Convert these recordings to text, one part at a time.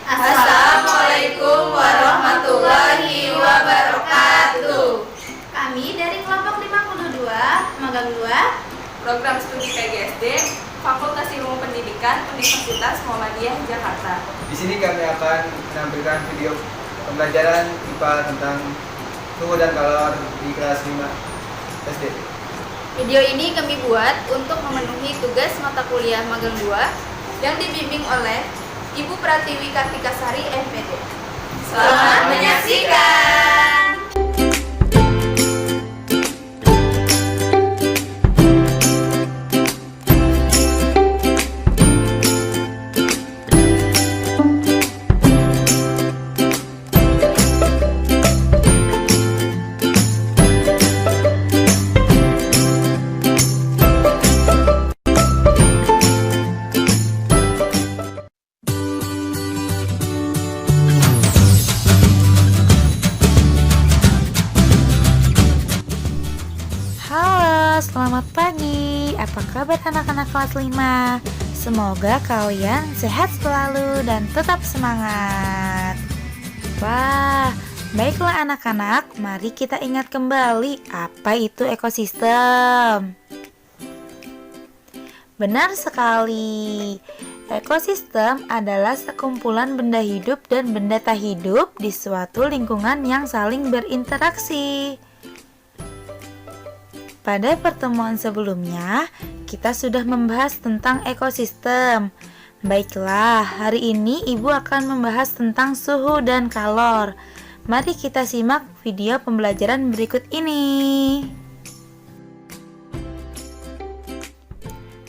Assalamualaikum warahmatullahi wabarakatuh. Kami dari kelompok 52, magang 2, Program Studi PGSD, Fakultas Ilmu Pendidikan, Universitas Muhammadiyah Jakarta. Di sini kami akan menampilkan video pembelajaran IPA tentang suhu dan kalor di kelas 5 SD. Video ini kami buat untuk memenuhi tugas mata kuliah magang 2 yang dibimbing oleh Ibu Pratiwi Kartikasari MPD. Selamat menyaksikan. Selamat pagi, apa kabar anak-anak kelas 5? Semoga kalian sehat selalu dan tetap semangat. Wah, baiklah anak-anak, mari kita ingat kembali apa itu ekosistem. Benar sekali, ekosistem adalah sekumpulan benda hidup dan benda tak hidup di suatu lingkungan yang saling berinteraksi. Pada pertemuan sebelumnya, kita sudah membahas tentang ekosistem. Baiklah, hari ini Ibu akan membahas tentang suhu dan kalor. Mari kita simak video pembelajaran berikut ini.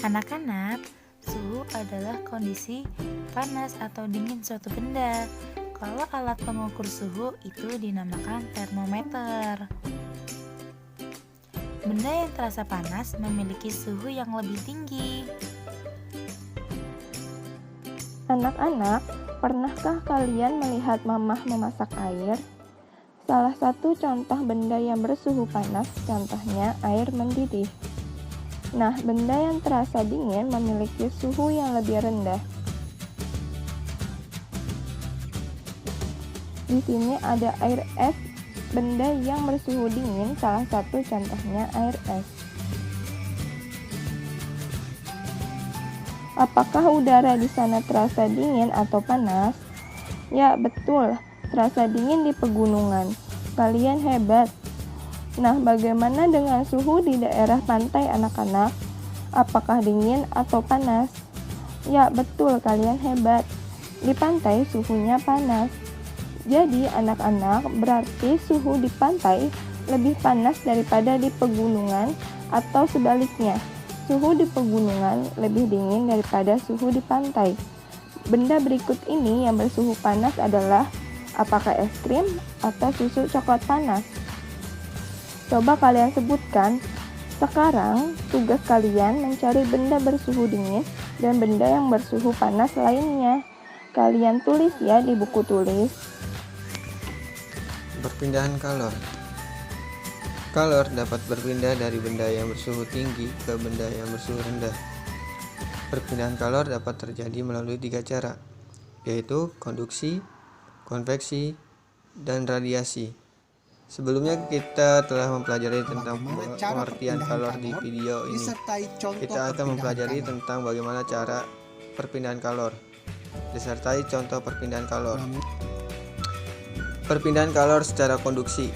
Anak-anak, suhu adalah kondisi panas atau dingin suatu benda. Kalau alat pengukur suhu itu dinamakan termometer. Benda yang terasa panas memiliki suhu yang lebih tinggi. Anak-anak, pernahkah kalian melihat mamah memasak air? Salah satu contoh benda yang bersuhu panas, contohnya air mendidih. Nah, benda yang terasa dingin memiliki suhu yang lebih rendah. Di sini ada air es. Benda yang bersuhu dingin, salah satu contohnya air es. Apakah udara di sana terasa dingin atau panas? Ya, betul, terasa dingin di pegunungan. Kalian hebat. Nah, bagaimana dengan suhu di daerah pantai anak-anak? Apakah dingin atau panas? Ya, betul, kalian hebat. Di pantai suhunya panas. Jadi anak-anak, berarti suhu di pantai lebih panas daripada di pegunungan atau sebaliknya, suhu di pegunungan lebih dingin daripada suhu di pantai. Benda berikut ini yang bersuhu panas adalah apakah es krim atau susu coklat panas? Coba kalian sebutkan. Sekarang tugas kalian mencari benda bersuhu dingin dan benda yang bersuhu panas lainnya. Kalian tulis ya di buku tulis. Perpindahan kalor. Kalor dapat berpindah dari benda yang bersuhu tinggi ke benda yang bersuhu rendah. Perpindahan kalor dapat terjadi melalui 3 cara, yaitu konduksi, konveksi, dan radiasi. Sebelumnya kita telah mempelajari tentang pengertian kalor di video ini. Kita akan mempelajari tentang bagaimana cara perpindahan kalor, disertai contoh perpindahan kalor. Perpindahan kalor secara konduksi.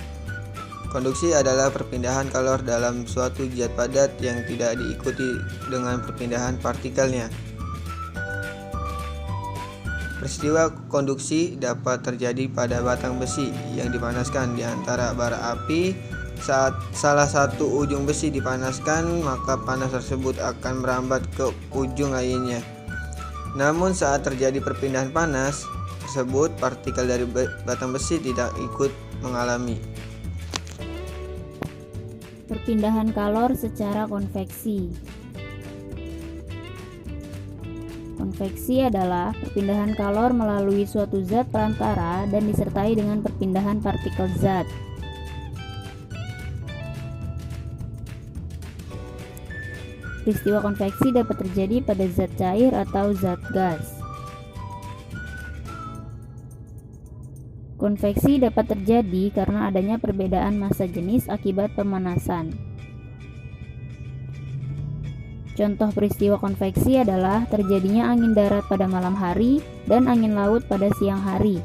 Konduksi adalah perpindahan kalor dalam suatu zat padat yang tidak diikuti dengan perpindahan partikelnya. Peristiwa konduksi dapat terjadi pada batang besi yang dipanaskan di antara bara api. Saat salah satu ujung besi dipanaskan, maka panas tersebut akan merambat ke ujung lainnya. Namun saat terjadi perpindahan panas tersebut, partikel dari batang besi tidak ikut mengalami perpindahan kalor secara konveksi. Konveksi adalah perpindahan kalor melalui suatu zat perantara dan disertai dengan perpindahan partikel zat. Peristiwa konveksi dapat terjadi pada zat cair atau zat gas. Konveksi dapat terjadi karena adanya perbedaan massa jenis akibat pemanasan. Contoh peristiwa konveksi adalah terjadinya angin darat pada malam hari dan angin laut pada siang hari,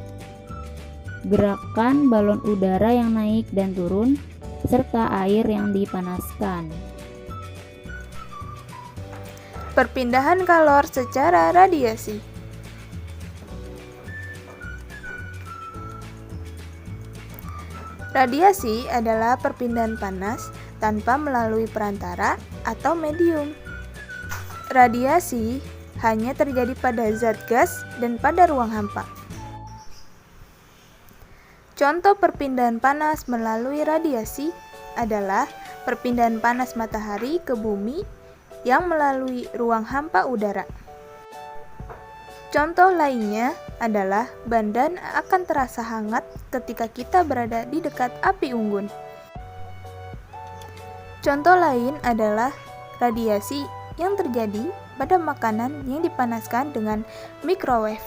gerakan balon udara yang naik dan turun, serta air yang dipanaskan. Perpindahan kalor secara radiasi. Radiasi adalah perpindahan panas tanpa melalui perantara atau medium. Radiasi hanya terjadi pada zat gas dan pada ruang hampa. Contoh perpindahan panas melalui radiasi adalah perpindahan panas matahari ke bumi yang melalui ruang hampa udara. Contoh lainnya adalah badan akan terasa hangat ketika kita berada di dekat api unggun. Contoh lain adalah radiasi yang terjadi pada makanan yang dipanaskan dengan microwave.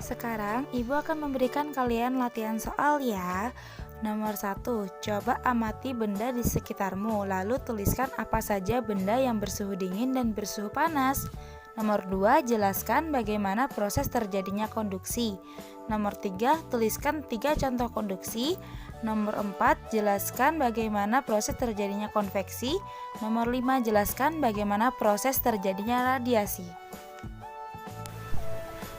Sekarang Ibu akan memberikan kalian latihan soal ya. Nomor 1, coba amati benda di sekitarmu, lalu tuliskan apa saja benda yang bersuhu dingin dan bersuhu panas. Nomor 2, jelaskan bagaimana proses terjadinya konduksi. Nomor 3, tuliskan 3 contoh konduksi. Nomor 4, jelaskan bagaimana proses terjadinya konveksi. Nomor 5, jelaskan bagaimana proses terjadinya radiasi.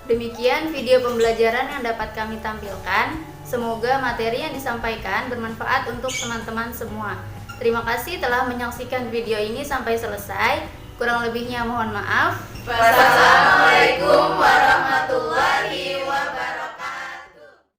Demikian video pembelajaran yang dapat kami tampilkan. Semoga materi yang disampaikan bermanfaat untuk teman-teman semua. Terima kasih telah menyaksikan video ini sampai selesai. Kurang lebihnya mohon maaf. Wassalamualaikum warahmatullahi wabarakatuh.